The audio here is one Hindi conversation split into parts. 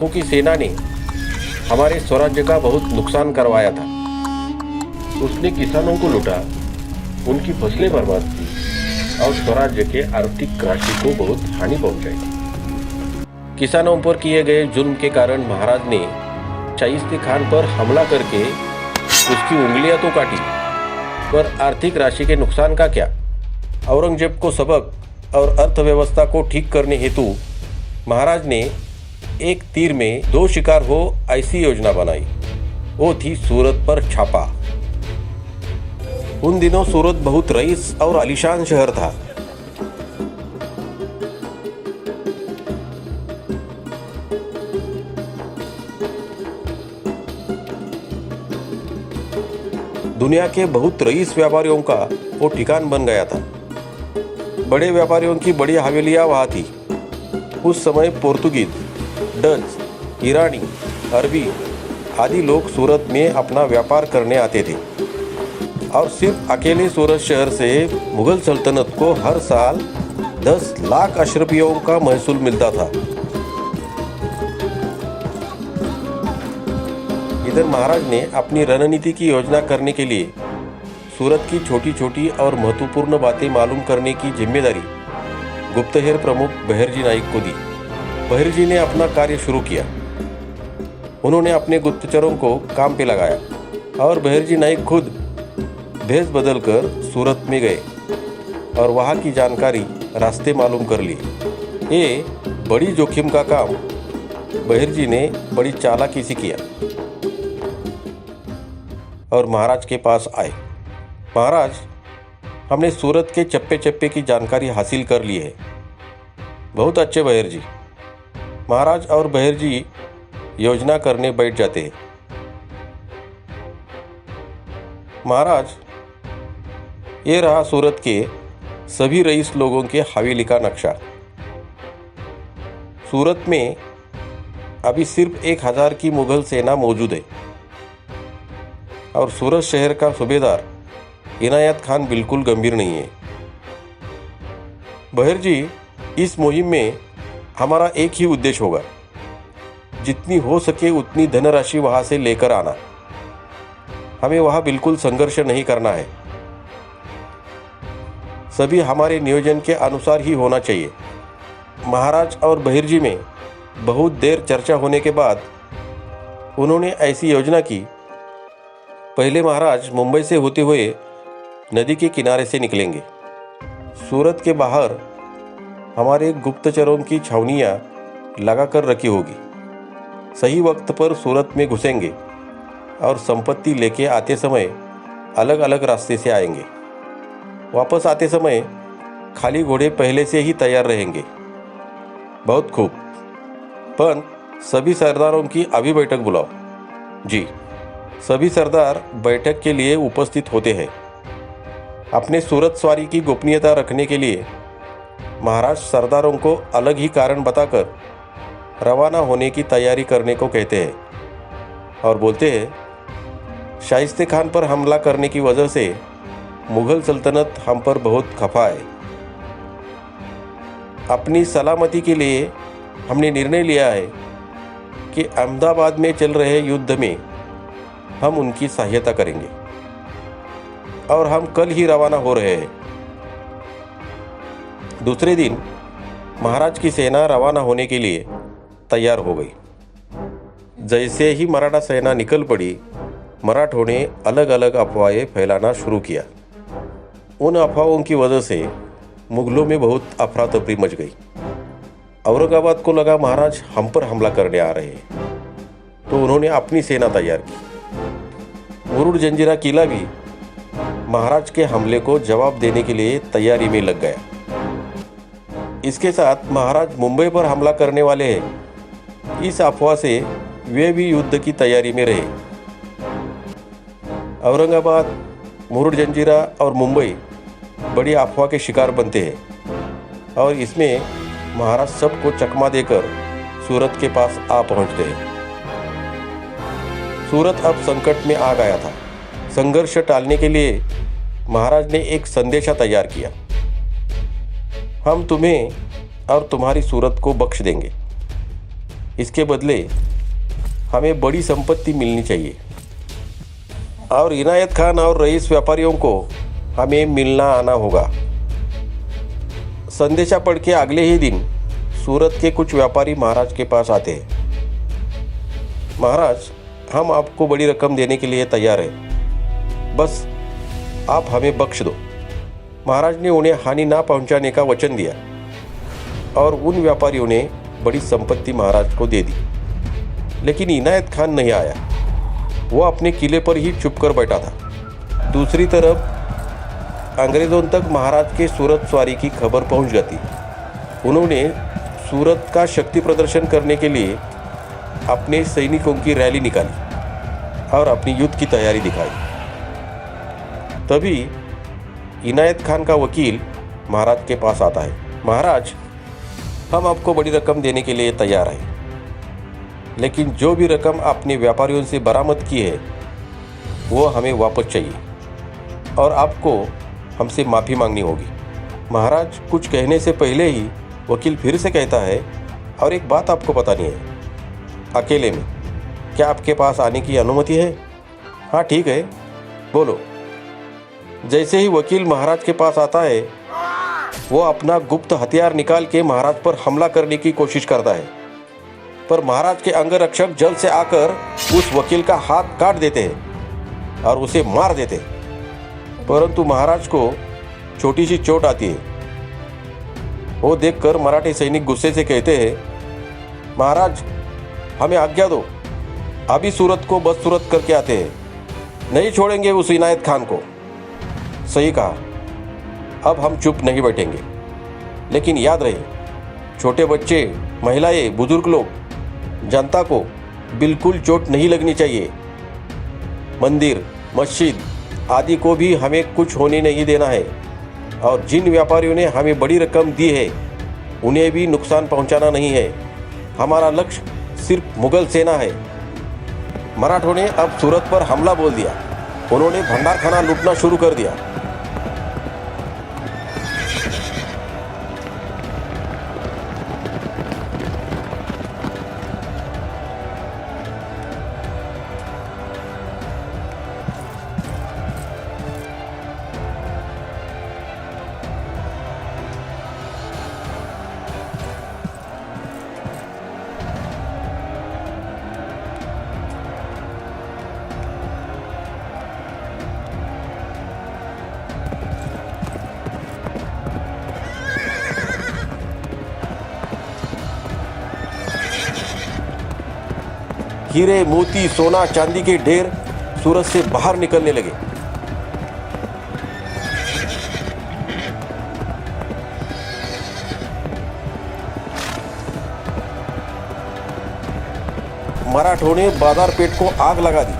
की सेना ने हमारे स्वराज्य का बहुत नुकसान करवाया था। उसने किसानों को लूटा, उनकी फसलें बर्बाद की और स्वराज्य के आर्थिक राशि को बहुत हानि पहुंचाई। किसानों पर किए गए जुल्म के कारण महाराज ने शाइस्ते खान पर हमला करके उसकी उंगलियां तो काटी, पर आर्थिक राशि के नुकसान का क्या। औरंगजेब को सबक और अर्थव्यवस्था को ठीक करने हेतु महाराज ने एक तीर में दो शिकार हो ऐसी योजना बनाई। वो थी सूरत पर छापा। उन दिनों सूरत बहुत रईस और आलीशान शहर था। दुनिया के बहुत रईस व्यापारियों का वो ठिकान बन गया था। बड़े व्यापारियों की बड़ी हवेलियां वहां थी। उस समय पोर्तुगीज, डच, ईरानी, अरबी आदि लोग सूरत में अपना व्यापार करने आते थे और सिर्फ अकेले सूरत शहर से मुगल सल्तनत को हर साल 10 लाख अशरफियों का महसूल मिलता था। इधर महाराज ने अपनी रणनीति की योजना करने के लिए सूरत की छोटी छोटी और महत्वपूर्ण बातें मालूम करने की जिम्मेदारी गुप्तहेर प्रमुख बहिर्जी नाइक को दी। बहिर्जी ने अपना कार्य शुरू किया। उन्होंने अपने गुप्तचरों को काम पे लगाया और बहिर्जी नाइक खुद भेष बदलकर सूरत में गए और वहाँ की जानकारी रास्ते मालूम कर ली। ये बड़ी जोखिम का काम बहिर्जी ने बड़ी चालाकी से किया और महाराज के पास आए। महाराज, हमने सूरत के चप्पे चप्पे की जानकारी हासिल कर ली है। बहुत अच्छे बहिर्जी। महाराज और बहिर्जी योजना करने बैठ जाते हैं। महाराज, ये रहा सूरत के सभी रईस लोगों के हवेली का नक्शा। सूरत में अभी सिर्फ 1000 की मुगल सेना मौजूद है और सूरत शहर का सूबेदार इनायत खान बिल्कुल गंभीर नहीं है। बहिर्जी, इस मुहिम में हमारा एक ही उद्देश्य होगा, जितनी हो सके उतनी धनराशि वहां से लेकर आना। हमें वहां बिल्कुल संघर्ष नहीं करना है। सभी हमारे नियोजन के अनुसार ही होना चाहिए। महाराज और बहिर्जी में बहुत देर चर्चा होने के बाद उन्होंने ऐसी योजना की। पहले महाराज मुंबई से होते हुए नदी के किनारे से निकलेंगे। सूरत के बाहर हमारे गुप्तचरों की छावनियां लगाकर रखी होगी। सही वक्त पर सूरत में घुसेंगे और संपत्ति लेके आते समय अलग अलग रास्ते से आएंगे। वापस आते समय खाली घोड़े पहले से ही तैयार रहेंगे। बहुत खूब। पर सभी सरदारों की अभी बैठक बुलाओ। जी, सभी सरदार बैठक के लिए उपस्थित होते हैं। अपने सूरत सवारी की गोपनीयता रखने के लिए महाराज सरदारों को अलग ही कारण बताकर रवाना होने की तैयारी करने को कहते हैं और बोलते हैं, शाइस्ते खान पर हमला करने की वजह से मुगल सल्तनत हम पर बहुत खफा है। अपनी सलामती के लिए हमने निर्णय लिया है कि अहमदाबाद में चल रहे युद्ध में हम उनकी सहायता करेंगे और हम कल ही रवाना हो रहे हैं। दूसरे दिन महाराज की सेना रवाना होने के लिए तैयार हो गई। जैसे ही मराठा सेना निकल पड़ी, मराठों ने अलग अलग अफवाहें फैलाना शुरू किया। उन अफवाहों की वजह से मुगलों में बहुत अफरा तफरी मच गई। औरंगाबाद को लगा महाराज हम पर हमला करने आ रहे हैं, तो उन्होंने अपनी सेना तैयार की। मुरुड जंजीरा किला भी महाराज के हमले को जवाब देने के लिए तैयारी में लग गया। इसके साथ महाराज मुंबई पर हमला करने वाले हैं, इस अफवाह से वे भी युद्ध की तैयारी में रहे। औरंगाबाद, मुरुड जंजीरा और मुंबई बड़ी अफवाह के शिकार बनते हैं और इसमें महाराज सबको चकमा देकर सूरत के पास आ पहुंचते हैं। सूरत अब संकट में आ गया था। संघर्ष टालने के लिए महाराज ने एक संदेशा तैयार किया। हम तुम्हें और तुम्हारी सूरत को बख्श देंगे। इसके बदले हमें बड़ी संपत्ति मिलनी चाहिए और इनायत खान और रईस व्यापारियों को हमें मिलना आना होगा। संदेशा पढ़ के अगले ही दिन सूरत के कुछ व्यापारी महाराज के पास आते हैं। महाराज, हम आपको बड़ी रकम देने के लिए तैयार हैं, बस आप हमें बख्श दो। महाराज ने उन्हें हानि ना पहुंचाने का वचन दिया और उन व्यापारियों ने बड़ी संपत्ति महाराज को दे दी। लेकिन इनायत खान नहीं आया, वो अपने किले पर ही चुप कर बैठा था। दूसरी तरफ अंग्रेज़ों तक महाराज के सूरत सवारी की खबर पहुंच जाती। उन्होंने सूरत का शक्ति प्रदर्शन करने के लिए अपने सैनिकों की रैली निकाली और अपनी युद्ध की तैयारी दिखाई। तभी इनायत खान का वकील महाराज के पास आता है। महाराज, हम आपको बड़ी रकम देने के लिए तैयार हैं, लेकिन जो भी रकम आपने व्यापारियों से बरामद की है वो हमें वापस चाहिए और आपको हमसे माफ़ी मांगनी होगी। महाराज, कुछ कहने से पहले ही वकील फिर से कहता है, और एक बात आपको बतानी है, अकेले में क्या आपके पास आने की अनुमति है? हाँ ठीक है, बोलो। जैसे ही वकील महाराज के पास आता है वो अपना गुप्त हथियार निकाल के महाराज पर हमला करने की कोशिश करता है, पर महाराज के अंगरक्षक जल्द से आकर उस वकील का हाथ काट देते हैं और उसे मार देते हैं। परंतु महाराज को छोटी सी चोट आती है। वो देखकर मराठी सैनिक गुस्से से कहते हैं, महाराज, हमें आज्ञा दो, अभी सूरत को बदसूरत करके आते हैं, नहीं छोड़ेंगे उस इनायत खान को। सही कहा, अब हम चुप नहीं बैठेंगे, लेकिन याद रहे, छोटे बच्चे, महिलाएं, बुजुर्ग लोग, जनता को बिल्कुल चोट नहीं लगनी चाहिए। मंदिर, मस्जिद आदि को भी हमें कुछ होने नहीं देना है और जिन व्यापारियों ने हमें बड़ी रकम दी है उन्हें भी नुकसान पहुंचाना नहीं है। हमारा लक्ष्य सिर्फ मुगल सेना है। मराठों ने अब सूरत पर हमला बोल दिया। उन्होंने भंडारखाना लूटना शुरू कर दिया। हीरे, मोती, सोना, चांदी के ढेर सूरत से बाहर निकलने लगे। मराठों ने बाजार पेट को आग लगा दी।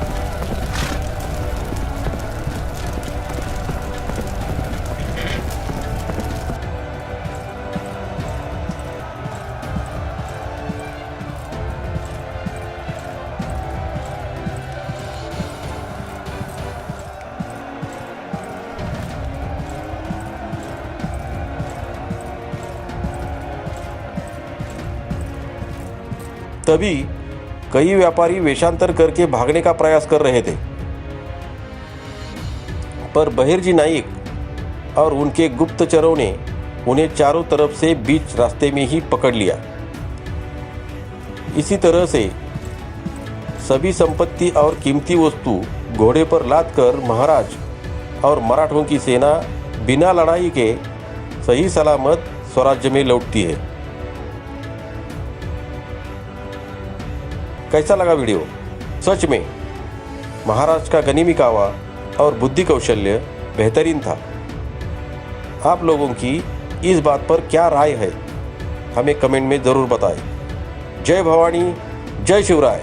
तभी कई व्यापारी वेशांतर करके भागने का प्रयास कर रहे थे, पर बहिर्जी नाइक और उनके गुप्तचरों ने उन्हें चारों तरफ से बीच रास्ते में ही पकड़ लिया। इसी तरह से सभी संपत्ति और कीमती वस्तु घोड़े पर लाद कर महाराज और मराठों की सेना बिना लड़ाई के सही सलामत स्वराज्य में लौटती है। कैसा लगा वीडियो? सच में महाराज का गनीमी कावा और बुद्धि कौशल्य बेहतरीन था। आप लोगों की इस बात पर क्या राय है, हमें कमेंट में ज़रूर बताएं। जय भवानी, जय शिवराय।